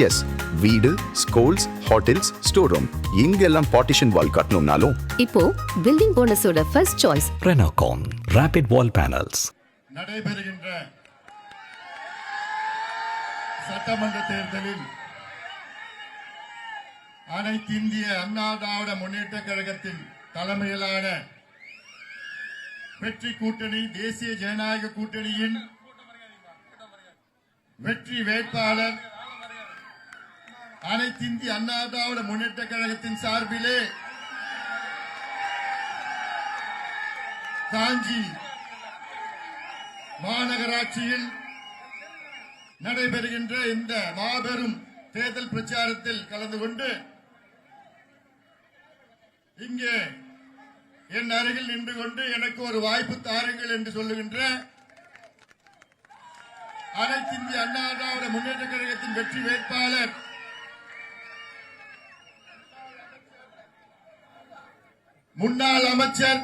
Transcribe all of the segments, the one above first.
S, வீடு, schools, hotels, store room இங்கெல்லாம் partition wall கட்டணும்னாலும் இப்போ பில்டிங் போனஸோட first choice Renocon Rapid Wall Panels. நடைபெறுகின்ற சட்டமன்ற தேர்தலில் அனைத்து இந்திய அண்ணா திராவிட முன்னேற்ற கழகத்தின் தலைமையிலான வெற்றி கூட்டணி, தேசிய ஜனநாயக கூட்டணியின் வெற்றி வேட்பாளர் அனைத்து இந்திய அண்ணா திராவிட முன்னேற்ற கழகத்தின் சார்பிலே காஞ்சி மாநகராட்சியில் நடைபெறுகின்ற இந்த மாபெரும் தேர்தல் பிரச்சாரத்தில் கலந்து கொண்டு இங்கே என் அருகில் நின்று கொண்டு எனக்கு ஒரு வாய்ப்பு தாருங்கள் என்று சொல்லுகின்ற அனைத்து இந்திய அண்ணா திராவிட முன்னேற்ற கழகத்தின் வெற்றி வேட்பாளர் முன்னாள் அமைச்சர்,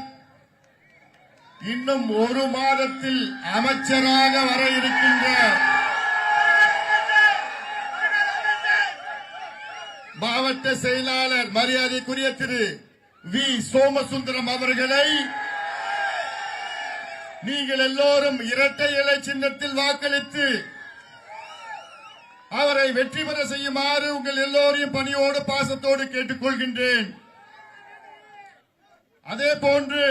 இன்னும் ஒரு மாதத்தில் அமைச்சராக வர இருக்கின்ற மாவட்ட செயலாளர் மரியாதைக்குரிய திரு வி சோமசுந்தரம் அவர்களை நீங்கள் எல்லோரும் இரட்டை இலை சின்னத்தில் வாக்களித்து அவரை வெற்றி பெற செய்யுமாறு உங்கள் எல்லோரையும் பணியோடு பாசத்தோடு கேட்டுக் கொள்கின்றேன். அதே போன்று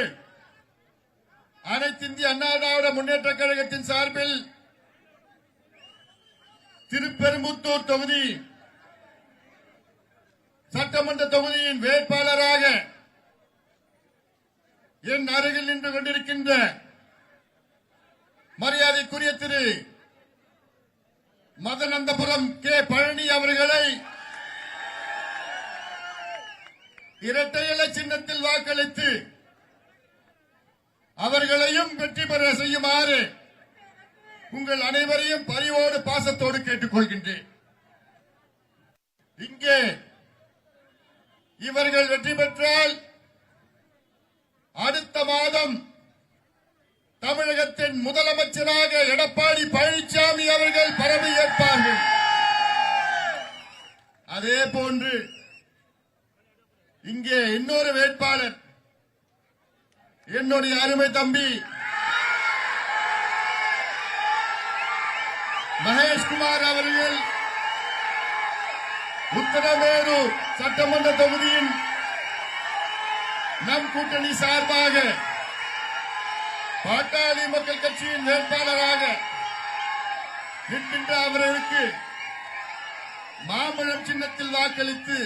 அனைத்து இந்திய அண்ணா திராவிட முன்னேற்ற கழகத்தின் சார்பில் திருப்பெரும்புத்தூர் தொகுதி சட்டமன்ற தொகுதியின் வேட்பாளராக என் அருகில் நின்று கொண்டிருக்கின்ற மரியாதைக்குரிய திரு மதனந்தபுரம் கே பழனி அவர்களை இரட்டை இலை சின்னத்தில் வாக்களித்து அவர்களையும் வெற்றி பெற செய்யுமாறு உங்கள் அனைவரையும் பரிவோடு பாசத்தோடு கேட்டுக் கொள்கின்றேன். இங்கே இவர்கள் வெற்றி பெற்றால் அடுத்த மாதம் தமிழகத்தின் முதலமைச்சராக எடப்பாடி பழனிசாமி அவர்கள் பதவி ஏற்பார்கள். அதே போன்று இங்கே இன்னொரு வேட்பாளர் என்னுடைய அருமை தம்பி மகேஷ்குமார் அவர்கள் உத்தரமேரு சட்டமன்ற தொகுதியின் நம் கூட்டணி சார்பாக பாட்டாளி மக்கள் கட்சியின் வேட்பாளராக நிற்கின்ற அவர்களுக்கு மாம்பழம் சின்னத்தில் வாக்களித்து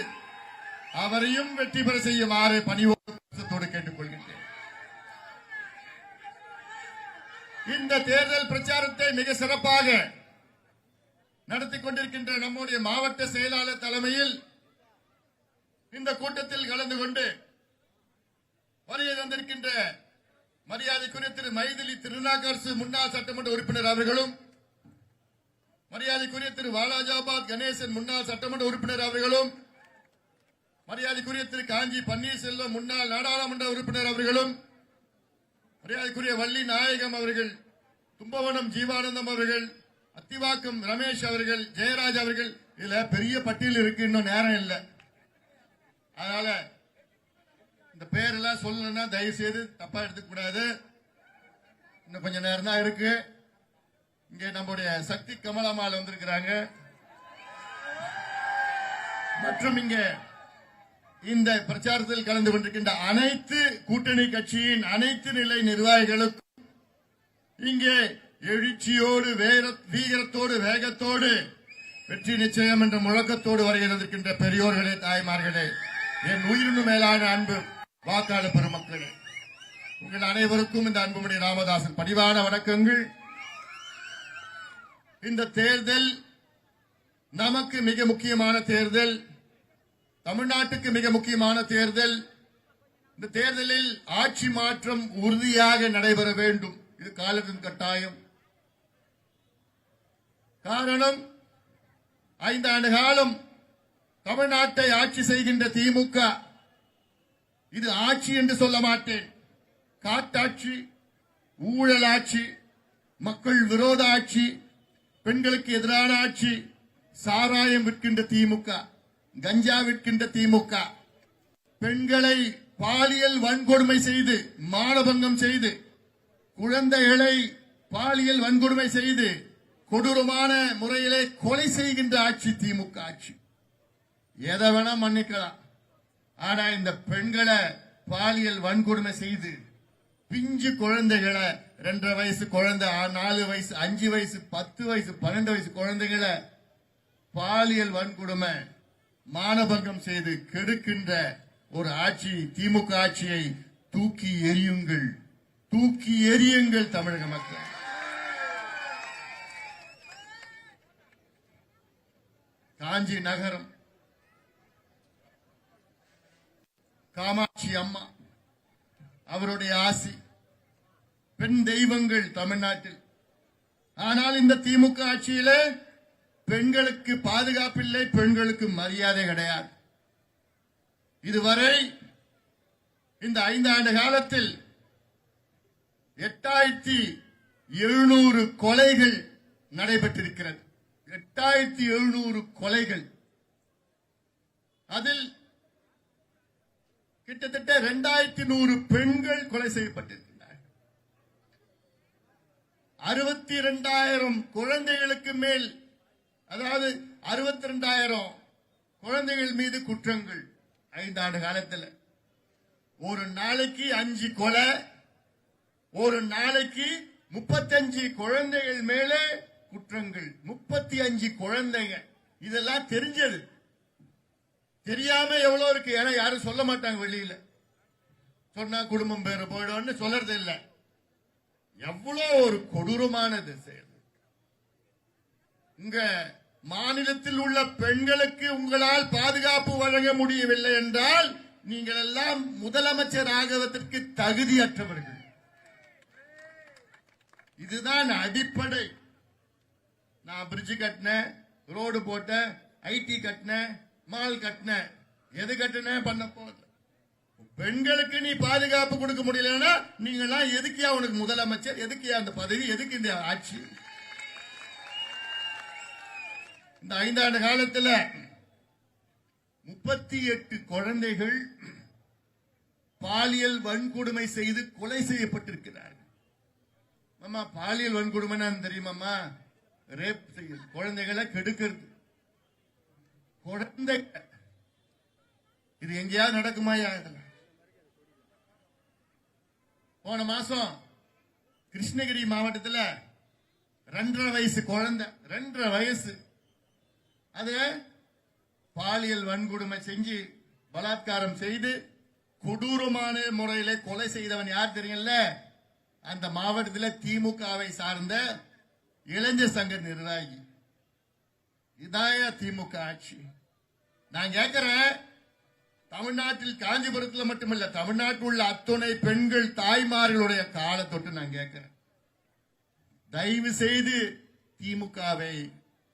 அவரையும் வெற்றி பெற செய்யுமாறு பணிவோடு கேட்டுக் கொள்கின்றேன். இந்த தேர்தல் பிரச்சாரத்தை மிக சிறப்பாக நடத்தி கொண்டிருக்கின்ற நம்முடைய மாவட்ட செயலாளர் தலைமையில் இந்த கூட்டத்தில் கலந்து கொண்டு வருகை தந்திருக்கின்ற மரியாதைக்குரிய திரு மைதிலி திருநாகரசு முன்னாள் சட்டமன்ற உறுப்பினர் அவர்களும், மரியாதைக்குரிய திரு வாலாஜாபாத் கணேசன் முன்னாள் சட்டமன்ற உறுப்பினர் அவர்களும், மரியாதைக்குரிய திரு காஞ்சி பன்னீர்செல்வம் முன்னாள் நாடாளுமன்ற உறுப்பினர் அவர்களும், மரியாதைக்குரிய வள்ளி நாயகம் அவர்கள், தும்பவனம் ஜீவானந்தம் அவர்கள், அத்திவாக்கம் ரமேஷ் அவர்கள், ஜெயராஜ் அவர்கள், இதுல பெரிய பட்டியல் இருக்கு, இன்னும் நேரம் இல்லை. அதனால இந்த பேரெல்லாம் சொல்லணும்னா தயவு செய்து தப்பா எடுத்துக்க கூடாது. இன்னும் கொஞ்சம் நேரம் தான் இருக்கு. இங்க நம்முடைய சக்தி கமலம்மாள் வந்திருக்கிறாங்க. மற்றும் இங்க இந்த பிரச்சாரத்தில் கலந்து கொண்டிருக்கின்ற அனைத்து கூட்டணி கட்சியின் அனைத்து நிலை நிர்வாகிகளுக்கும் இங்கே எழுச்சியோடு வீரத்தோடு வேகத்தோடு வெற்றி நிச்சயம் என்ற முழக்கத்தோடு வருகின்ற பெரியோர்களே, தாய்மார்களே, என் உயிரினும் மேலான அன்பு வாக்காளர் பெருமக்களே, உங்கள் அனைவருக்கும் இந்த அன்புமணி ராமதாசன் பணிவான வணக்கங்கள். இந்த தேர்தல் நமக்கு மிக முக்கியமான தேர்தல், தமிழ்நாட்டுக்கு மிக முக்கியமான தேர்தல். இந்த தேர்தலில் ஆட்சி மாற்றம் உறுதியாக நடைபெற வேண்டும். இது காலத்தின் கட்டாயம். காரணம், 5 ஆண்டு காலம் தமிழ்நாட்டை ஆட்சி செய்கின்ற திமுக, இது ஆட்சி என்று சொல்ல மாட்டேன், காட்டாட்சி, ஊழல் ஆட்சி, மக்கள் விரோத ஆட்சி, பெண்களுக்கு எதிரான ஆட்சி, சாராயம் விற்கின்ற திமுக, கஞ்சா விற்கின்ற திமுக, பெண்களை பாலியல் வன்கொடுமை செய்து மானபங்கம் செய்து, குழந்தைகளை பாலியல் வன்கொடுமை செய்து கொடூரமான முறையிலே கொலை செய்கின்ற ஆட்சி திமுக ஆட்சி. எதை வேணா மன்னிக்கலாம். ஆனா இந்த பெண்களை பாலியல் வன்கொடுமை செய்து பிஞ்சு குழந்தைகளை 2.5 வயசு குழந்தை, 4 வயசு, 5 வயசு, 10 வயசு, 12 வயசு குழந்தைகளை பாலியல் வன்கொடுமை மானபங்கம் செய்து கெடுக்கின்ற ஒரு ஆட்சி திமுக ஆட்சியை தூக்கி எறியுங்கள், தூக்கி எறியுங்கள் தமிழக மக்கள். காஞ்சி நகரம் காமாட்சி அம்மா அவருடைய ஆசி, பெண் தெய்வங்கள் தமிழ்நாட்டில். ஆனால் இந்த திமுக ஆட்சியில பெண்களுக்கு பாதுகாப்பில்லை, பெண்களுக்கு மரியாதை கிடையாது. இதுவரை இந்த 5 ஆண்டு காலத்தில் 8700 கொலைகள் நடைபெற்றிருக்கிறது. 8700 கொலைகள். அதில் கிட்டத்தட்ட 2100 பெண்கள் கொலை செய்யப்பட்டிருக்கிறார்கள். 62,000 குழந்தைகளுக்கு மேல், அதாவது 62,000 குழந்தைகள் மீது குற்றங்கள் 5 ஆண்டு காலத்தில். ஒரு நாளைக்கு 5 கொலை, ஒரு நாளைக்கு 35 குழந்தைகள் மேலே குற்றங்கள். 35 குழந்தைகள். இதெல்லாம் தெரிஞ்சது. தெரியாம எவ்வளவு இருக்கு. ஏன்னா யாரும் சொல்ல மாட்டாங்க, வெளியில சொன்னா குடும்பம் பேரு போயிடும்னு சொல்றது இல்ல. எவ்வளவு ஒரு கொடூரமானது செயல். உங்க மாநிலத்தில் உள்ள பெண்களுக்கு உங்களால் பாதுகாப்பு வழங்க முடியவில்லை என்றால் நீங்கள் எல்லாம் முதலமைச்சர் ஆகுவதற்கு தகுதியற்றவர்கள். இதுதான் அடிப்படை. நான் பிரிட்ஜ் கட்டினேன், ரோடு போட்டேன், ஐடி கட்டினேன், மால் கட்டினேன், எது கட்டினேன் பண்ண போது பெண்களுக்கு நீ பாதுகாப்பு கொடுக்க முடியலன்னா நீங்களாம் எதுக்கியா உனக்கு முதலமைச்சர், எதுக்கியா அந்த பதவி, எதுக்கு இந்த ஆட்சி? இந்த 5 ஆண்டு காலத்தில் 38 குழந்தைகள் பாலியல் வன்கொடுமை செய்து கொலை செய்யப்பட்டிருக்கிறார்கள். அம்மா, பாலியல் வன்கொடுமை தெரியுமாம்மா? ரேப் செய்ய, குழந்தைகளை கெடுக்கிறது. குழந்தை இது எங்கேயாவது நடக்குமாயா? போன மாசம் கிருஷ்ணகிரி மாவட்டத்தில் 2.5 வயசு குழந்தை, 2.5 வயசு, அது பாலியல் வன்கொடுமை செஞ்சு பலாத்காரம் செய்து கொடூரமான முறையில் கொலை செய்தவன் யார் தெரியல? அந்த மாவட்டத்தில் திமுகவை சார்ந்த இளைஞர் சங்க நிர்வாகி. இதாய திமுக ஆட்சி. நான் கேட்கிறேன், தமிழ்நாட்டில் காஞ்சிபுரத்தில் மட்டுமல்ல, தமிழ்நாட்டில் உள்ள அத்துணை பெண்கள் தாய்மார்களுடைய காலை தொட்டு நான் கேட்கிறேன், தயவு செய்து திமுகவை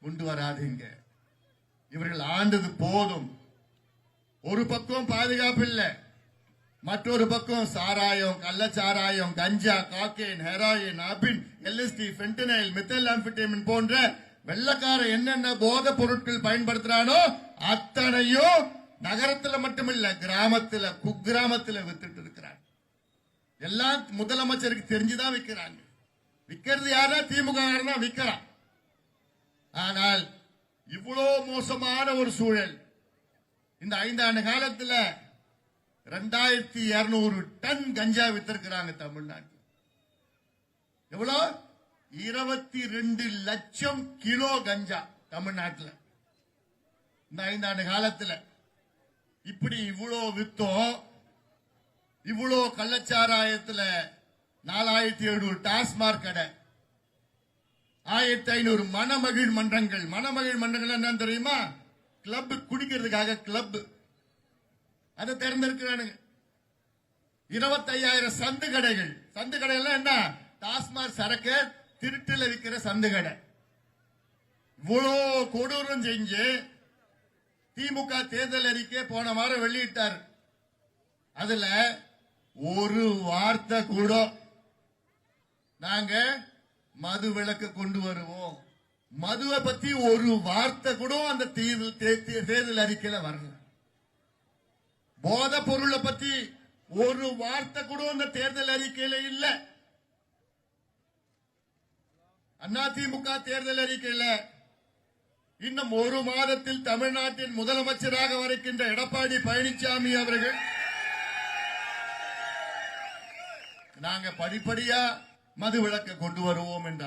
கொண்டு வராதீங்க. இவர்கள் ஆண்டது போதும். ஒரு பக்கம் பாதுகாப்பு இல்லை, மற்றொரு பக்கம் சாராயம், கள்ளச்சாராயம், கஞ்சா, காக்கேன், ஹெராயின், அபின், எல்எஸ்டி, பென்டனைல், மெத்தலாம்பிட்டமின் போன்ற வெள்ளக்கார என்னென்ன போத பொருட்கள் பயன்படுத்துறானோ அத்தனையும் நகரத்தில் மட்டுமில்ல, கிராமத்தில், குக்கிராமத்தில் வித்துட்டு இருக்கிறாங்க. எல்லாம் முதலமைச்சருக்கு தெரிஞ்சுதான் விற்கிறாங்க. விற்கிறது யாரா? திமுக விற்கிறான். ஆனால் இவ்வளவு மோசமான ஒரு சூழல். இந்த 5 ஆண்டு காலத்தில் 2200 டன் கஞ்சா வித்திருக்கிறாங்க தமிழ்நாட்டில். எவ்வளவு? 22 லட்சம் கிலோ கஞ்சா தமிழ்நாட்டில் இந்த 5 ஆண்டு காலத்தில். இப்படி இவ்வளோ வித்தோம். இவ்வளோ கள்ளச்சாராயத்தில் 4700 டாஸ்மாக் கடை, 1500 மணமகிழ் மன்றங்கள். மணமகிழ் மன்றங்கள் என்னன்னு தெரியுமா? கிளப், குடிக்கிறதுக்காக கிளப். அதை திறந்திருக்கிறானுங்க. 25,000 சந்து கடைகள். சந்து கடைகள் என்ன? டாஸ்மாக் சரக்கு திருட்டுல விற்கிற சந்து கடை. இவ்வளோ கொடூரம் செஞ்சு திமுக தேர்தல் அறிக்கை போன வாரம் வெளியிட்டார். அதுல ஒரு வார்த்தை கூட நாங்க மது விலக்கு கொண்டு வருவோம், மதுவை பத்தி ஒரு வார்த்தை கூட அந்த தேர்தல் அறிக்கையில வரல. போதை பொருளை பத்தி ஒரு வார்த்தை கூட அந்த தேர்தல் அறிக்கையில இல்ல. அதிமுக தேர்தல் அறிக்கையில இன்னும் ஒரு மாதத்தில் தமிழ்நாட்டின் முதலமைச்சராக வருகின்ற எடப்பாடி பழனிசாமி அவர்கள் நாங்க படிப்படியா மது விலக்கை கொண்டு வருவோம் என்ற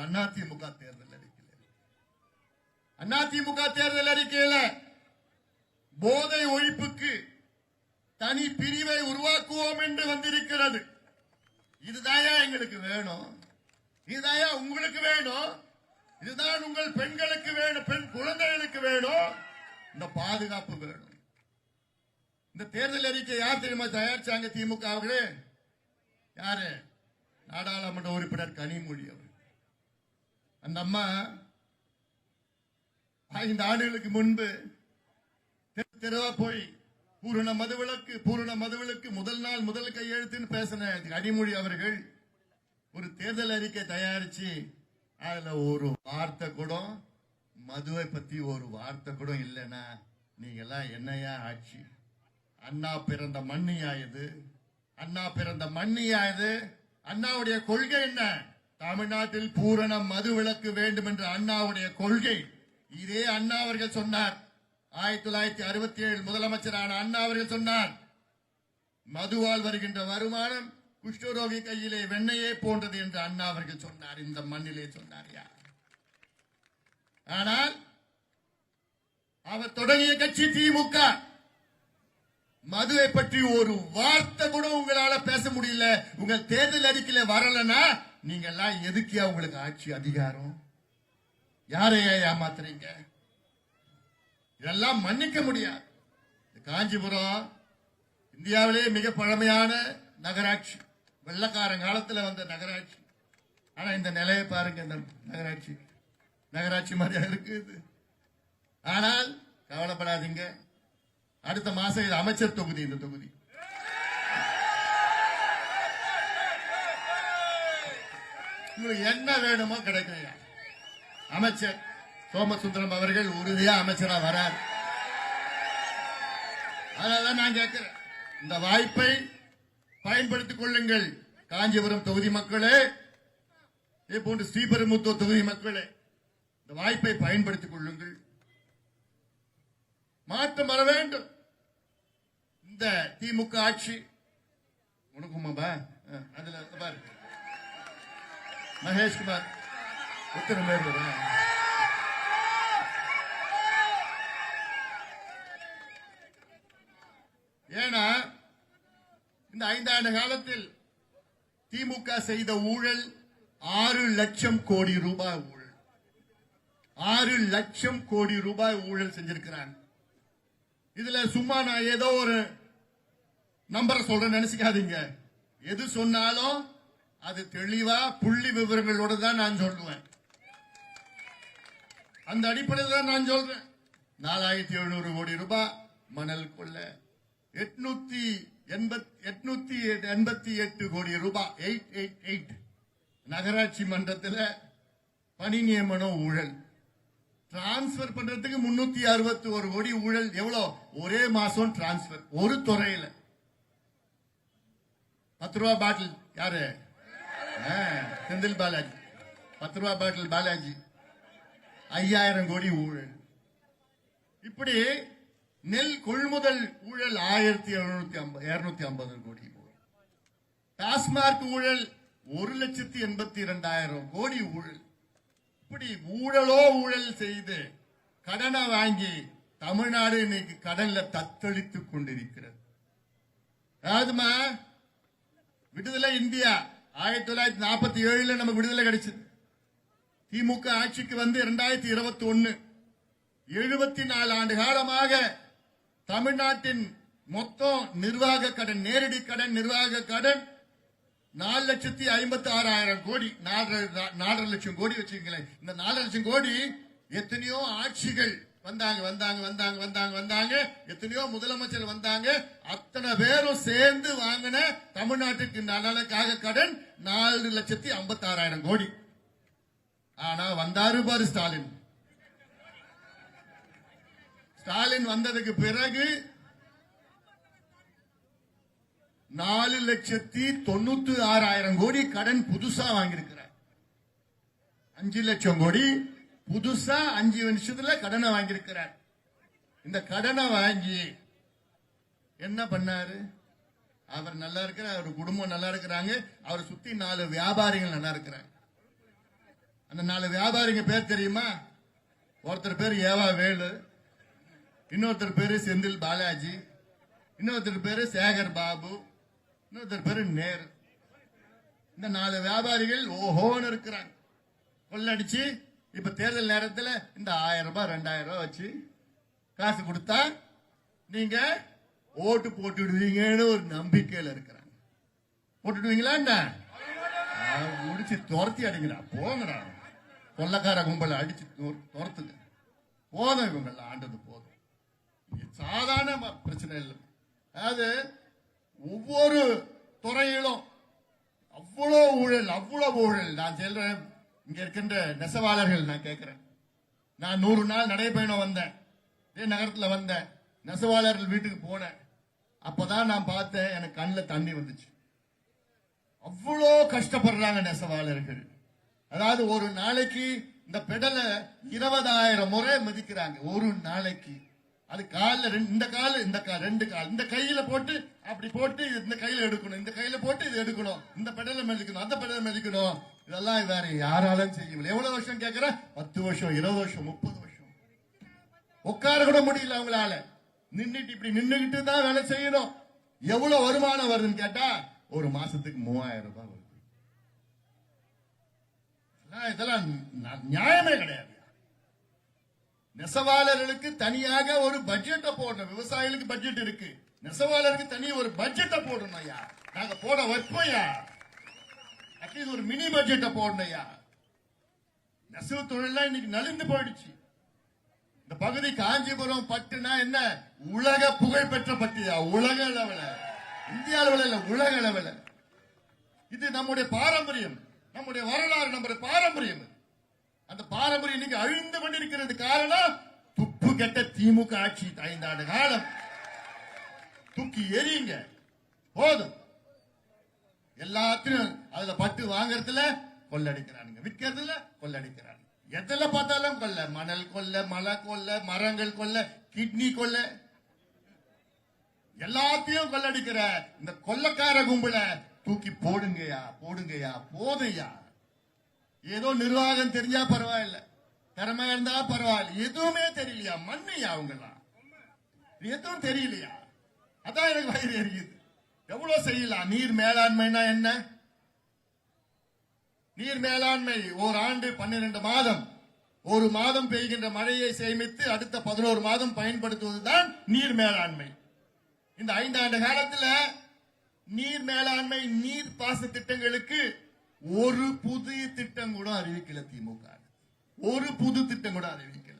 அதிமுக தேர்தல் அறிக்கையில் போதை ஒழிப்புக்கு தனி பிரிவை உருவாக்குவோம் என்று வந்திருக்கிறது. இதுதாயா எங்களுக்கு வேணும், இதுதாயா உங்களுக்கு வேணும், இதுதான் உங்கள் பெண்களுக்கு வேணும், பெண் குழந்தைகளுக்கு வேணும், இந்த பாதுகாப்பு வேணும். இந்த தேர்தல் அறிக்கை யார் தெரியுமா தயாரிச்சாங்க? திமுக அவர்களே. யாரு? நாடாளுமன்ற உறுப்பினர் கனிமொழி அவர். அந்த அம்மா 5 ஆண்டுகளுக்கு முன்பு தெருவா போய் பூரண மதுவிலக்கு முதல் நாள் முதல் கையெழுத்துன்னு பேசின கனிமொழி அவர்கள் ஒரு தேர்தல் அறிக்கை தயாரிச்சு அதுல ஒரு வார்த்தை கூட மதுவை பத்தி ஒரு வார்த்தை கூட இல்லைன்னா நீங்க எல்லாம் என்னையா ஆட்சி? அண்ணா பிறந்த மண்ணியா இது? அண்ணாவுடைய கொள்கை என்ன? தமிழ்நாட்டில் பூரண மது விலக்கு வேண்டும் என்ற அண்ணாவுடைய கொள்கை. இதே அண்ணா அவர்கள் சொன்னார். 1967 முதலமைச்சரான அண்ணா அவர்கள் சொன்னார், மதுவால் வருகின்ற வருமானம் குஷ்டரோகி கையிலே வெண்ணையே போன்றது என்று அண்ணா அவர்கள் சொன்னார். இந்த மண்ணிலே சொன்னார். ஆனால் அவர் தொடங்கிய கட்சி திமுக. மதுவை பற்றி ஒரு வார்த்தை கூட உங்களால பேச முடியல. உங்கள் தேர்தல் அறிக்கையில வரலன்னா நீங்க எல்லாம் எதுக்கியா உங்களுக்கு ஆட்சி அதிகாரம்? யாரையா ஏமாத்துறீங்க? இதெல்லாம் மன்னிக்க முடியாது. காஞ்சிபுரம் இந்தியாவிலே மிக பழமையான நகராட்சி, வெள்ளக்காரன் காலத்தில் வந்த நகராட்சி. ஆனா இந்த நிலையை பாருங்க, இந்த நகராட்சி மாதிரியா இருக்குது. ஆனால் கவலைப்படாதீங்க, அடுத்த மாசம் இது அமைச்சர் தொகுதி. இந்த தொகுதி உங்களுக்கு என்ன வேணுமோ கிடைக்கும். அமைச்சர் சோமசுந்தரம் அவர்கள் உறுதியா அமைச்சரா வரார். அதனால நான் கேட்கிறேன், இந்த வாய்ப்பை பயன்படுத்திக் கொள்ளுங்கள். காஞ்சிபுரம் தொகுதி மக்களே, இதே போன்று ஸ்ரீபெரும்புத்தூர் தொகுதி மக்களே, இந்த வாய்ப்பை பயன்படுத்திக் கொள்ளுங்கள். மாற்றம் வர வேண்டும். இந்த திமுக ஆட்சி உனக்குமாபா அதுல பாரு மகேஷ்குமார் உத்தரமேறு. ஏன்னா இந்த 5 ஆண்டு காலத்தில் திமுக செய்த ஊழல் 6 லட்சம் கோடி ரூபாய் ஊழல். 6 லட்சம் கோடி ரூபாய் ஊழல் செஞ்சிருக்கிறாங்க. இதுல சும்மா நான் ஏதோ ஒரு நம்பரை சொல்றேன்னு நினைச்சுக்காதீங்க. எது சொன்னாலும் அது தெளிவா புள்ளி விவரங்களோட தான் நான் சொல்லுவேன். அந்த அடிப்படையில் தான் நான் சொல்றேன். 4700 கோடி ரூபாய் மணல் கொள்ள, 888 கோடி ரூபாய் 888 நகராட்சி மன்றத்தில் பணி நியமனம் ஊழல், டிரான்ஸ்பர் பண்றதுக்கு 361 கோடி ஊழல். எவ்வளவு? ஒரே மாசம் டிரான்ஸ்பர். ஒரு துறையில 10 ரூபாய் பாட்டில் யாரு? செந்தில் பாலாஜி. 10 ரூபாய் பாட்டில் பாலாஜி. 5000 கோடி ஊழல். இப்படி நெல் கொள்முதல் ஊழல் 1250 கோடி ஊழல். டாஸ்மாக் ஊழல் 1,82,000 கோடி ஊழல். இப்படி ஊழல் செய்து கடனை வாங்கி தமிழ்நாடு இன்னைக்கு கடன்ல தத்தளித்துக் கொண்டிருக்கிறது. அதாவதுமா விடுதலை இந்தியா 1947 நமக்கு விடுதலை கிடைச்சது. திமுக ஆட்சிக்கு வந்து 2021 74 ஆண்டு காலமாக தமிழ்நாட்டின் மொத்தம் நிர்வாக கடன், நேரடி கடன், நிர்வாக கடன் 4,56,000 கோடி. 4.5 லட்சம் கோடி வச்சுக்கங்களேன். இந்த 4 லட்சம் கோடி எத்தனையோ ஆட்சிகள் வந்தாங்க, எத்தனையோ முதலமைச்சர் வந்தாங்க, அத்தனை பேரும் சேர்ந்து வாங்கின தமிழ்நாட்டுக்கு நலனுக்காக கடன் 4,56,000 கோடி. ஆனா வந்தாரு பாரு ஸ்டாலின், ஸ்டாலின் வந்ததுக்கு பிறகு 4,96,000 கோடி கடன் புதுசா வாங்கியிருக்கிறார். 5 லட்சம் கோடி புதுசா 5 வருஷத்துல கடனை வாங்கியிருக்கிறார். இந்த கடனை வாங்கி என்ன பண்ணாரு? அவர் நல்லா இருக்கிறார், அவர் குடும்பம் நல்லா இருக்கிறாங்க, அவரை சுத்தி 4 வியாபாரிகள் நல்லா இருக்கிறாங்க. அந்த 4 வியாபாரிங்க பேர் தெரியுமா? ஒருத்தர் பேர் ஏவா வேலு, இன்னொருத்தர் பேரு செந்தில் பாலாஜி, இன்னொருத்தர் பேரு சேகர் பாபு, இன்னொருத்தர் பேரு நேரு. இந்த 4 வியாபாரிகள் ஓஹோன்னு இருக்கிறாங்க. கொள்ளடிச்சு இப்ப தேர்தல் நேரத்தில் இந்த 1000 ரூபாய் 2000 ரூபாய் வச்சு காசு கொடுத்தா நீங்க ஓட்டு போட்டுடுவீங்கன்னு ஒரு நம்பிக்கையில இருக்கிறாங்க. போட்டுடுவீங்களா? என்ன முடிச்சு துரத்தி அடிங்கடா, போங்கடா. கொள்ளக்கார கும்பலை அடிச்சு துரத்துங்க. போதும், இவங்க ஆண்டது போதும். சாதாரண பிரச்சனை இல்லை. அதாவது ஒவ்வொரு துறையிலும் அவ்வளவு ஊழல், அவ்வளவு ஊழல். நான் சொல்றேன், இங்க இருக்கின்ற நெசவாளர்கள் நான் கேட்கிறேன். நான் 100 நாள் நடைபயணம் வந்தேன், இதே நகரத்துல வந்தேன், நெசவாளர்கள் வீட்டுக்கு போனேன். அப்பதான் நான் பார்த்தேன், எனக்கு கண்ணில் தண்ணி வந்துச்சு. அவ்வளோ கஷ்டப்படுறாங்க நெசவாளர்கள். அதாவது ஒரு நாளைக்கு இந்த பெடலை 20,000 முறை மிதிக்கிறாங்க ஒரு நாளைக்கு. அது காலில் இந்த கால், இந்த கால், 2 கால், இந்த கையில போட்டு அப்படி போட்டு இந்த கையில எடுக்கணும், இந்த கையில போட்டு இது எடுக்கணும், இந்த பெடலை மிதிக்கணும், அந்த பெடலை மிதிக்கணும். இதெல்லாம் வேற யாராலும் செய்யவில்லை. எவ்வளவு வருஷம் கேட்கிற? 10 வருஷம், 20 வருஷம், 30 வருஷம். உட்கார கூட முடியல அவங்களால. நின்னுட்டு இப்படி நின்னுகிட்டு தான் வேலை செய்யணும். எவ்வளவு வருமானம் வருதுன்னு கேட்டா ஒரு மாசத்துக்கு 3000 ரூபாய் வருது. இதெல்லாம் நியாயமே கிடையாது. நெசவாளர்களுக்கு தனியாக ஒரு பட்ஜெட்டை போடணும். விவசாயிகளுக்கு பட்ஜெட் இருக்கு, நெசவாளருக்கு தனி ஒரு பட்ஜெட்டை போடணும் ஐயா. நாங்க போட வைப்போம் ஐயா. அட்லீஸ்ட் ஒரு மினி பட்ஜெட்டை போடணும் ஐயா. நெசவு தொழில் இன்னைக்கு நலிந்து போயிடுச்சு. இந்த பகுதி காஞ்சிபுரம் பட்டுனா என்ன? உலக புகழ் பெற்ற பட்டியா, உலக அளவில், இந்திய அளவில் இல்ல, உலக அளவில். இது நம்முடைய பாரம்பரியம், நம்முடைய வரலாறு, நம்முடைய பாரம்பரியம். அந்த பாரம்பரியம் இன்னைக்கு அழிந்து கொண்டிருக்கிறது. காரணம் துப்பு கெட்ட திமுக ஆட்சி. 5 ஆண்டு காலம் தூக்கி எறியுங்க, போதும். எல்லாத்தையும் அதுல பட்டு வாங்கறதுல கொள்ளடிக்கிறானுங்க, விற்கிறதுல கொள்ளடிக்கிறாங்க. எதுல பார்த்தாலும் கொள்ள, மணல் கொள்ள, மலை கொள்ள, மரங்கள் கொள்ள, கிட்னி கொள்ள, எல்லாத்தையும் கொள்ளடிக்கிற இந்த கொள்ளக்கார கும்பல தூக்கி போடுங்கயா, போடுங்கயா, போதையா. ஏதோ நிர்வாகம் தெரிஞ்சா பரவாயில்ல, திறமை இருந்தா பரவாயில்ல, எதுவுமே தெரியலையா, மண்ணையா அவங்கலாம், எதுவும் தெரியலையா. அதான் எனக்கு வயிறு எரியுது. எவ்வளவு செய்யலாம். நீர் மேலாண்மைனா என்ன? நீர் மேலாண்மை ஓராண்டு 12 மாதம், ஒரு மாதம் பெய்கின்ற மழையை சேமித்து அடுத்த 11 மாதம் பயன்படுத்துவதுதான் நீர் மேலாண்மை. இந்த 5 ஆண்டு காலத்தில் நீர் மேலாண்மை, நீர் பாச திட்டங்களுக்கு ஒரு புதிய திட்டம் கூட அறிவிக்கல திமுக. ஒரு புது திட்டம் கூட அறிவிக்கல.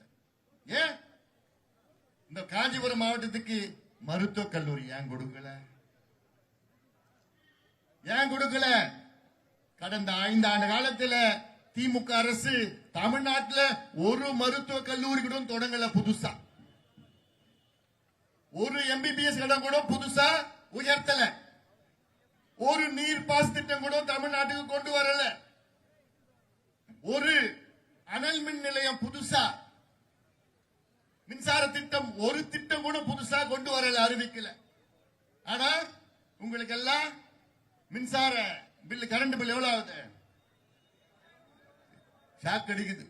ஏன்? இந்த காஞ்சிபுரம் மாவட்டத்துக்கு மருத்துவக் கல்லூரி ஏன் கொடுக்கல? ஏன் கொடுக்கல? கடந்த 5 ஆண்டு காலத்தில் திமுக அரசு தமிழ்நாட்டில் ஒரு மருத்துவக் கல்லூரி கூட தொடங்கல. புதுசா ஒரு MBBS இடம் கூட புதுசா உயர்த்தல. ஒரு நீர் பாஸ் திட்டம் கூட தமிழ்நாட்டுக்கு கொண்டு வரல. ஒரு அனல் மின் நிலையம் புதுசா, மின்சார திட்டம் ஒரு திட்டம் கூட புதுசா கொண்டு வரல, அறிவிக்கல. ஆனா உங்களுக்கு எல்லாம் மின்சார பில், கரண்ட் பில் எவ்வளவு ஆகுது? ஷாக் அடிக்குது.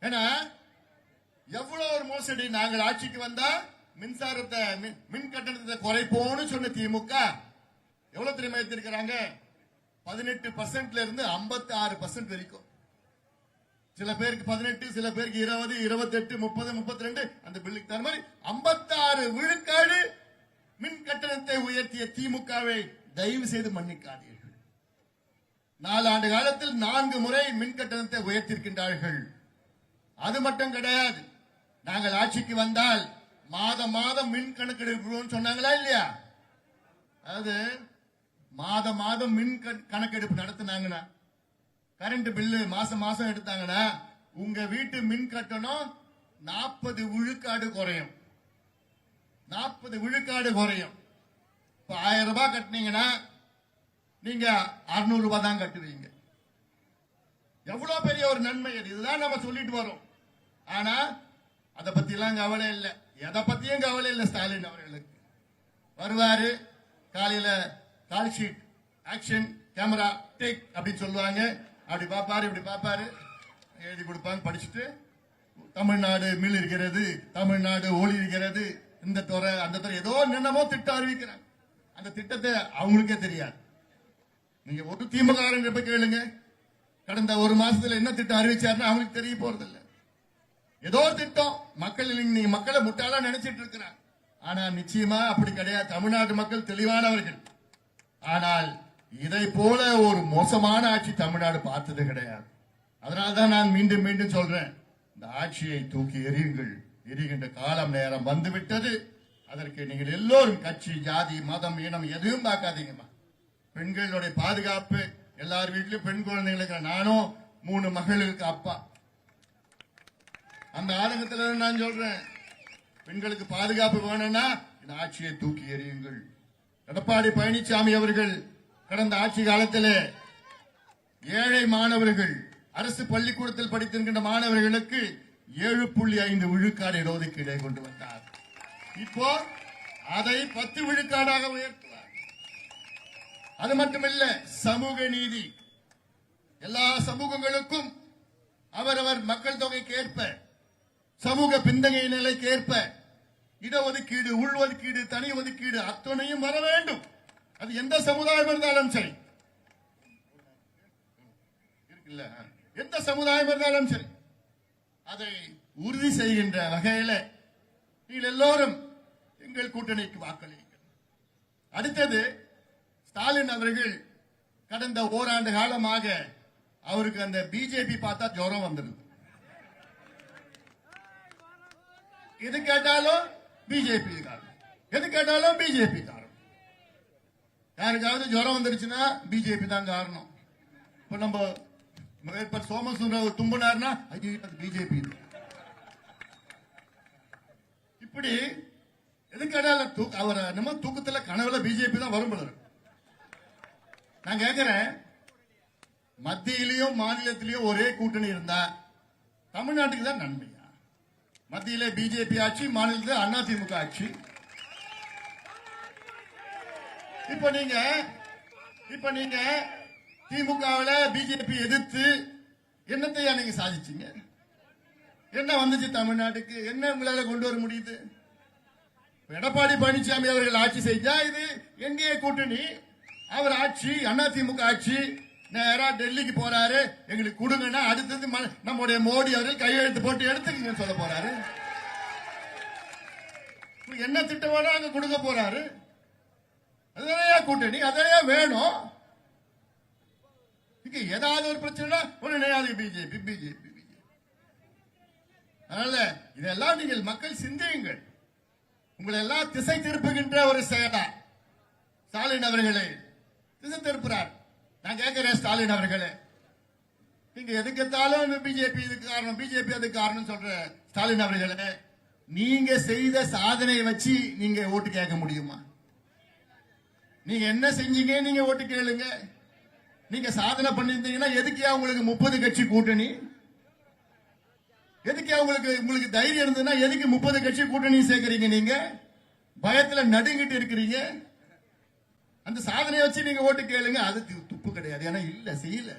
ஏன்னா எவ்வளவு ஒரு மோசடி. நாங்கள் ஆட்சிக்கு வந்தா மின்சாரத்தை, மின் கட்டணத்தை குறைப்போம்னு சொன்ன திமுக எவ்வளவு தெரியுமா எடுத்திருக்கிறாங்க? 18% இருந்து 56% வரைக்கும். சில பேருக்கு 18, சில பேருக்கு 20, 28, 30, 32. அந்த பில்லுக்கு தகுந்த மாதிரி 56 விழுக்காடு மின் கட்டணத்தை உயர்த்திய திமுகவை தயவு செய்து மன்னிக்காதீர்கள். 4 ஆண்டு காலத்தில் 4 முறை மின் கட்டணத்தை உயர்த்திருக்கின்றார்கள். அது மட்டும் கிடையாது, நாங்கள் ஆட்சிக்கு வந்தால் மாதம் மாதம் மின் கணக்கெடுப்பு சொன்னாங்களா இல்லையா? அதாவது மாதம் மாதம் மின் கணக்கெடுப்பு நடத்தினாங்கன்னா, கரண்ட் பில்லு மாசம் மாசம் எடுத்தாங்கன்னா, உங்க வீட்டு மின் கட்டணம் 40 விழுக்காடு குறையும். 40 விழுக்காடு குறையும். இப்ப 1000 ரூபாய் கட்டினீங்கன்னா நீங்க 600 ரூபாய் தான் கட்டுவீங்க. எவ்வளவு பெரிய ஒரு நன்மை அது. இதுதான் நம்ம சொல்லிட்டு வரோம். ஆனா அத பத்தி எல்லாம் கவலை இல்லை. எதை பத்தியும் கவலை இல்லை ஸ்டாலின் அவர்களுக்கு. வருவாரு, காலையில call sheet, action, camera, take அப்படின்னு சொல்லுவாங்க. அப்படி பாப்பாரு, இப்படி பாப்பாரு, எழுதி கொடுப்பாங்க. படிச்சுட்டு தமிழ்நாடு மில் இருக்கிறது, தமிழ்நாடு ஒளி இருக்கிறது, இந்த துறை அந்த துறை ஏதோ என்னமோ திட்டம் அறிவிக்கிறாங்க. அந்த திட்டத்தை அவங்களுக்கே தெரியாது. நீங்க ஒரு திமுக போய் கேளுங்க, கடந்த ஒரு மாசத்துல என்ன திட்டம் அறிவிச்சாருன்னு அவங்களுக்கு தெரிய போறதில்லை. ஏதோ திட்டம் மக்கள் நீங்க மக்களை முட்டாளா நினைச்சிட்டு இருக்கிறாங்க. ஆனா நிச்சயமா அப்படி கிடையாது. தமிழ்நாட்டு மக்கள் தெளிவானவர்கள். ஆனால் இதை போல ஒரு மோசமான ஆட்சி தமிழ்நாடு பார்த்தது கிடையாது. அதனால்தான் நான் மீண்டும் மீண்டும் சொல்றேன், இந்த ஆட்சியை தூக்கி எறியுங்கள். எரிகின்ற காலம் நேரம் வந்துவிட்டது. அதற்கு நீங்கள் எல்லோரும் கட்சி, ஜாதி, மதம், இனம் எதுவும் பார்க்காதீங்கம்மா. பெண்களுடைய பாதுகாப்பு, எல்லார் வீட்லயும் பெண் குழந்தைகளுக்கு, நானும் 3 மகளுக்கு அப்பா. அந்த ஆதங்கத்துல நான் சொல்றேன், பெண்களுக்கு பாதுகாப்பு வேணும்னா இந்த ஆட்சியை தூக்கி எறியுங்கள். எடப்பாடி பழனிசாமி அவர்கள் கடந்த ஆட்சி காலத்தில் ஏழை மாணவர்கள், அரசு பள்ளிக்கூடத்தில் படித்திருக்கின்ற மாணவர்களுக்கு 7.5 விழுக்காடு இடஒதுக்கீடை கொண்டு வந்தார். இப்போ அதை 10 விழுக்காடாக உயர்த்துவார். அது மட்டுமல்ல, சமூக நீதி. எல்லா சமூகங்களுக்கும் அவரவர் மக்கள் தொகைக்கு ஏற்ப, சமூக பின்தங்கிய நிலைக்கு ஏற்ப இடஒதுக்கீடு, உள்ஒதுக்கீடு, தனி ஒதுக்கீடு அத்தனையும் வர வேண்டும். அது எந்த சமுதாயம் இருந்தாலும் சரி, இருக்குல்ல, எந்த சமுதாயம் இருந்தாலும் சரி, அதை உறுதி செய்கின்ற வகையில நீங்கள் எல்லோரும் எங்கள் கூட்டணிக்கு வாக்களியுங்கள். அடுத்தது, ஸ்டாலின் அவர்கள் கடந்த ஓராண்டு காலமாக அவருக்கு அந்த பிஜேபி பார்த்தா ஜுரம் வந்துருது. எது கேட்டாலும் பிஜேபி காரணம், எது கேட்டாலும் பிஜேபி காரணம். யாருக்காவது ஜுரம் வந்துருச்சுன்னா பிஜேபி தான் காரணம். இப்ப நம்ம சோமசுந்தரம் தும்பினார்னா அது பிஜேபி. இப்படி எது கேட்டாலும் அவர் நம்ம தூக்கத்துல கனவுல பிஜேபி தான் வரும். நான் கேட்கிறேன், மத்தியிலையும் மாநிலத்திலையும் ஒரே கூட்டணி இருந்தா தமிழ்நாட்டுக்கு தான் நன்மையா? மத்தியில பிஜேபி ஆட்சி, மாநிலத்தில் அதிமுக ஆட்சி. இப்ப நீங்க திமுகவில் பிஜேபி எதிர்த்து என்னத்தையா நீங்க சாதிச்சீங்க? என்ன வந்துச்சு தமிழ்நாட்டுக்கு? என்ன உங்களால கொண்டு வர முடியுது? எடப்பாடி பழனிசாமி அவர்கள் ஆட்சி செஞ்சா இது என்டிஏ கூட்டணி, அவர் ஆட்சி, அதிமுக ஆட்சி. நேரா டெல்லிக்கு போறாரு, எங்களுக்கு கொடுங்கன்னா அடுத்தது நம்முடைய மோடி அவர்கள் கையெழுத்து போட்டு எடுத்துக்கங்க சொல்ல போறாரு. என்ன திட்டமோட அங்க கொடுக்க போறாரு. அதையா கூட்டணி, அதையா வேணும். இங்க ஏதாவது ஒரு பிரச்சனை உடனே பிஜேபி பிஜேபி. அதனால இதெல்லாம் நீங்கள் மக்கள் சிந்தியுங்கள். உங்களை எல்லாம் திசை திருப்புகின்ற ஒரு செயலா ஸ்டாலின் அவர்களே திசை திருப்புறார். நான் கேட்கிறேன், ஸ்டாலின் அவர்களே, நீங்க எதுக்கெத்தாலும் பிஜேபி இதுக்கு காரணம், பிஜேபி அதுக்கு காரணம் சொல்ற ஸ்டாலின் அவர்களே, நீங்க செய்த சாதனையை வச்சு நீங்க ஓட்டு கேட்க முடியுமா? நீங்க என்ன செஞ்சீங்க நீங்க ஓட்டு கேளுங்க. நீங்க சாதனை பண்ணிருந்தீங்கன்னா எதுக்கே உங்களுக்கு 30 கட்சி கூட்டணி? எதுக்கே உங்களுக்கு தைரியம் இருந்ததுன்னா எதுக்கு 30 கட்சி கூட்டணி சேர்க்கிறீங்க? நீங்க பயத்துல நடுங்கிட்டு இருக்கிறீங்க. அந்த சாதனையை வச்சு நீங்க ஓட்டு கேளுங்க. அது துப்பு கிடையாது. ஏன்னா இல்ல, செய்யல,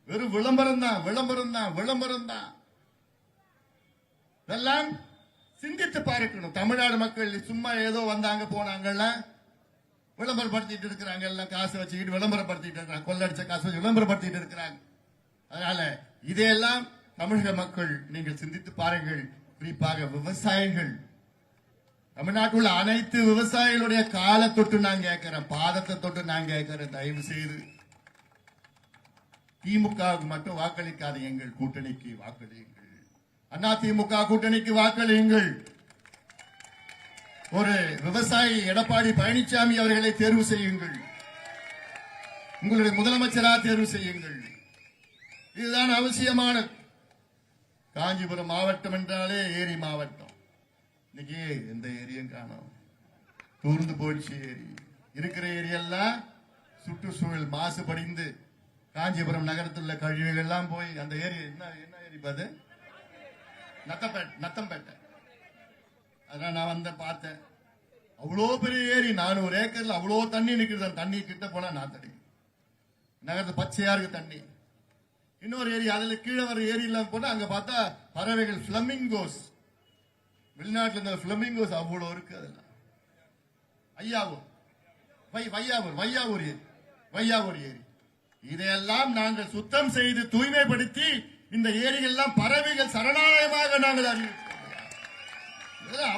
வெறும் விளம்பரம் தான், விளம்பரம் தான், விளம்பரம் தான். இதெல்லாம் சிந்தித்து பார்க்கணும். தமிழ்நாடு மக்கள் சும்மா ஏதோ வந்தாங்க போனாங்கல்ல, விளம்பரப்படுத்திட்டு இருக்கிறாங்க. எல்லாம் காசு வச்சுக்கிட்டு விளம்பரப்படுத்திட்டு இருக்கிறாங்க, கொள்ளடிச்ச காசு வச்சு விளம்பரப்படுத்திட்டு இருக்கிறாங்க. அதனால இதையெல்லாம் தமிழக மக்கள் நீங்கள் சிந்தித்து பாருங்கள். குறிப்பாக விவசாயிகள், தமிழ்நாட்டில் உள்ள அனைத்து விவசாயிகளுடைய காலை தொட்டு நான் கேட்கிறேன், பாதத்தை தொட்டு நான் கேட்கிறேன், தயவு செய்து திமுகவுக்கு மட்டும் வாக்களிக்காதீங்க, எங்கள் கூட்டணிக்கு வாக்களியுங்கள். அதிமுக கூட்டணிக்கு வாக்களியுங்கள். ஒரு விவசாயி எடப்பாடி பழனிசாமி அவர்களை தேர்வு செய்யுங்கள், உங்களுடைய முதலமைச்சராக தேர்வு செய்யுங்கள். இதுதான் அவசியமானது. காஞ்சிபுரம் மாவட்டம் என்றாலே ஏரி மாவட்டம். இன்னைக்கு எந்த ஏரியும் காணோம், தூர்ந்து போயிடுச்சு ஏரி. இருக்கிற ஏரியெல்லாம் சுற்றுச்சூழல் மாசுபடிந்து காஞ்சிபுரம் நகரத்தில் உள்ள கழிவுகள் எல்லாம் போய் அந்த ஏரி என்ன ஏரி பாது நத்தம்பேட்டை. அதான் நான் வந்த பார்த்தேன். அவ்வளோ பெரிய ஏரி, 400 ஏக்கர்ல அவ்வளோ தண்ணி நிற்கிறது. அந்த தண்ணி கிட்ட போனா நான் தண்ணி நகரத்து பச்சையா இருக்கு தண்ணி. இன்னொரு ஏரி, அதுல கீழே வர ஏரி எல்லாம் போனா அங்க பார்த்தா பறவைகள் பிளமிங்கோஸ், வெளிநாட்டுல இருந்த பிளமிங்கோஸ் அவ்வளோ இருக்கு. அதெல்லாம் வையாவூர் ஏரி. இதையெல்லாம் நாங்கள் சுத்தம் செய்து தூய்மைப்படுத்தி இந்த ஏரிகள் எல்லாம் பறவைகள் சரணாலயமாக நாங்கள் அறிவிக்கிறோம். இதெல்லாம்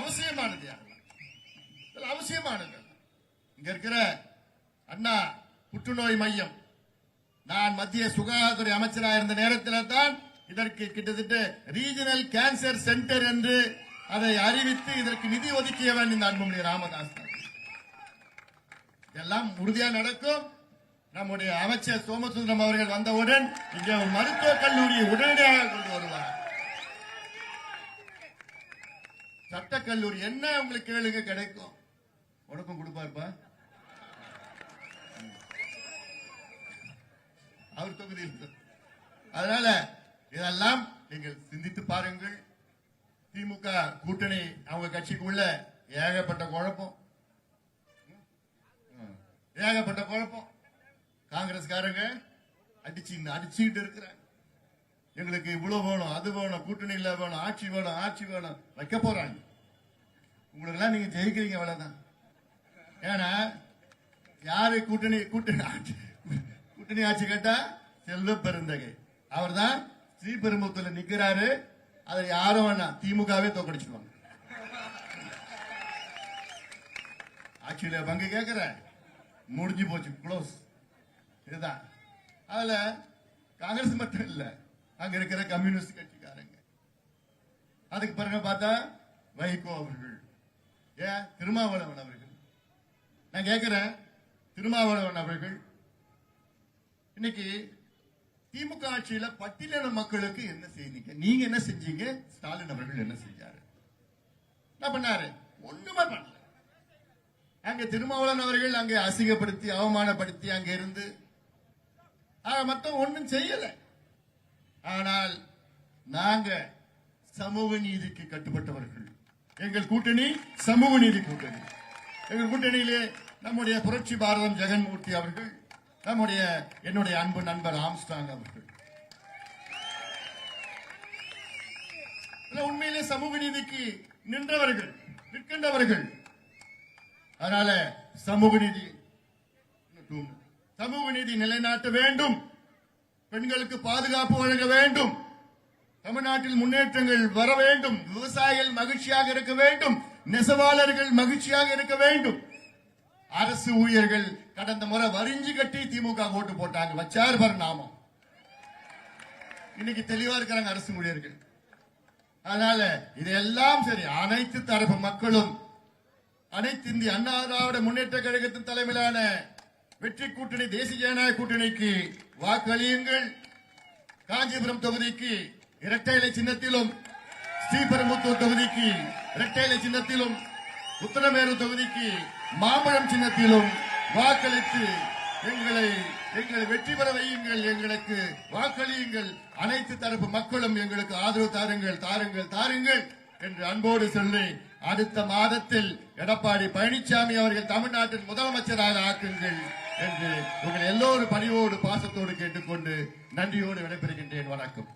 அவசியமானது. இங்க இருக்கிற அண்ணா புற்றுநோய் மையம், நான் மத்திய சுகாதாரத்துறை அமைச்சராக இருந்த நேரத்தில் தான் இதற்கு கிட்டத்தட்ட ரீஜனல் கேன்சர் சென்டர் என்று அதை அறிவித்து இதற்கு நிதி ஒதுக்கியவன் இந்த அன்புமணி ராமதாஸ். இதெல்லாம் உறுதியாக நடக்கும். நம்முடைய அமைச்சர் சோமசுந்தரம் அவர்கள் வந்தவுடன் இங்கே ஒரு மருத்துவக் கல்லூரியை உடனடியாக கொண்டு வருவார். சட்டக்கல்லூரி என்ன உங்களுக்கு கேளுங்க, கிடைக்கும். உனக்கும் கொடுப்பாருப்பா, அவர் தொகுதியில். அதனால இதெல்லாம் நீங்கள் சிந்தித்து பாருங்கள். திமுக கூட்டணி அவங்க கட்சிக்குள்ள ஏகப்பட்ட குழப்பம். காங்கிரஸ்காரங்க அடிச்சுட்டு இருக்கிறாங்க. எங்களுக்கு இவ்வளவு வேணும், அது வேணும், கூட்டணியில வேணும், ஆட்சி வேணும் வைக்க போறாங்க. உங்களுக்கு எல்லாம் நீங்க ஜெயிக்கிறீங்க, அவ்வளவுதான். ஏன்னா யாரு கூட்டணி ஆட்சி கேட்டா செல்வ பெருந்தகை அவர் தான் ஸ்ரீபெரும்புத்தூர்ல நிக்கிறாரு. அதை யாரும் வேணாம், திமுகவே தோக்கடிச்சுடுவாங்க. ஆட்சியில பங்கு கேட்கிற முடிஞ்சு போச்சு, க்ளோஸ். இதுதான். அதுல காங்கிரஸ் மட்டும் இல்ல, அங்க இருக்கிற கம்யூனிஸ்ட் கட்சிக்காரங்க. அதுக்கு பிறகு பார்த்தா வைகோ அவர்கள், திருமாவளவன் அவர்கள். நான் கேட்கிறேன், திருமாவளவன் அவர்கள் இன்னைக்கு திமுக ஆட்சியில பட்டியலின மக்களுக்கு என்ன செய்தீங்க? நீங்க என்ன செஞ்சீங்க? ஸ்டாலின் அவர்கள் என்ன செஞ்சாரு? என்ன பண்ணாரு? ஒண்ணுமே பண்ணல. அங்க திருமாவளவன் அவர்கள் அங்கே அசிங்கப்படுத்தி அவமானப்படுத்தி அங்க இருந்து மொத்தம் ஒன்றும் செய்யல. ஆனால் நாங்க சமூக நீதிக்கு கட்டுப்பட்டவர்கள். எங்கள் கூட்டணி சமூக நீதி கூட்டணி. எங்கள் கூட்டணியிலே நம்முடைய புரட்சி பாரதம் ஜெகன்மூர்த்தி அவர்கள், என்னுடைய அன்பு நண்பர் ஆம்ஸ்டாங் அவர்கள் உண்மையிலே சமூக நீதிக்கு நிற்கின்றவர்கள். அதனால சமூக நீதி நிலைநாட்ட வேண்டும். பெண்களுக்கு பாதுகாப்பு வழங்க வேண்டும். தமிழ்நாட்டில் முன்னேற்றங்கள் வர வேண்டும். விவசாயிகள் மகிழ்ச்சியாக இருக்க வேண்டும். நெசவாளர்கள் மகிழ்ச்சியாக இருக்க வேண்டும். அரசு ஊழியர்கள் கடந்த முறை வரிஞ்சு கட்டி திமுக ஓட்டு போட்டாங்க, வச்சாரு பாரு நாமம். இன்னைக்கு தெளிவா இருக்கிறாங்க அரசு ஊழியர்கள். அதனால இதெல்லாம் சரி, அனைத்து தரப்பு மக்களும், அனைத்து இந்திய அண்ணா திராவிட முன்னேற்ற கழகத்தின் தலைமையிலான வெற்றி கூட்டணி, தேசிய ஜனநாயக கூட்டணிக்கு வாக்களியுங்கள். காஞ்சிபுரம் தொகுதிக்கு இரட்டை இலை சின்னத்திலும், ஸ்ரீபெரும்புத்தூர் தொகுதிக்கு இரட்டை இலை சின்னத்திலும், உத்தரமேரு தொகுதிக்கு மாம்பழம் சின்னத்திலும் வாக்களித்து எங்களை வெற்றி பெற வையுங்கள். எங்களுக்கு வாக்களியுங்கள். அனைத்து தரப்பு மக்களும் எங்களுக்கு ஆதரவு தாருங்கள் என்று அன்போடு சொல்லி, அடுத்த மாதத்தில் எடப்பாடி பழனிசாமி அவர்கள் தமிழ்நாட்டின் முதலமைச்சராக ஆக்குங்கள் என்று உங்கள் எல்லோரும் பணிவோடு பாசத்தோடு கேட்டுக்கொண்டு நன்றியோடு விடைபெறுகின்றேன். வணக்கம்.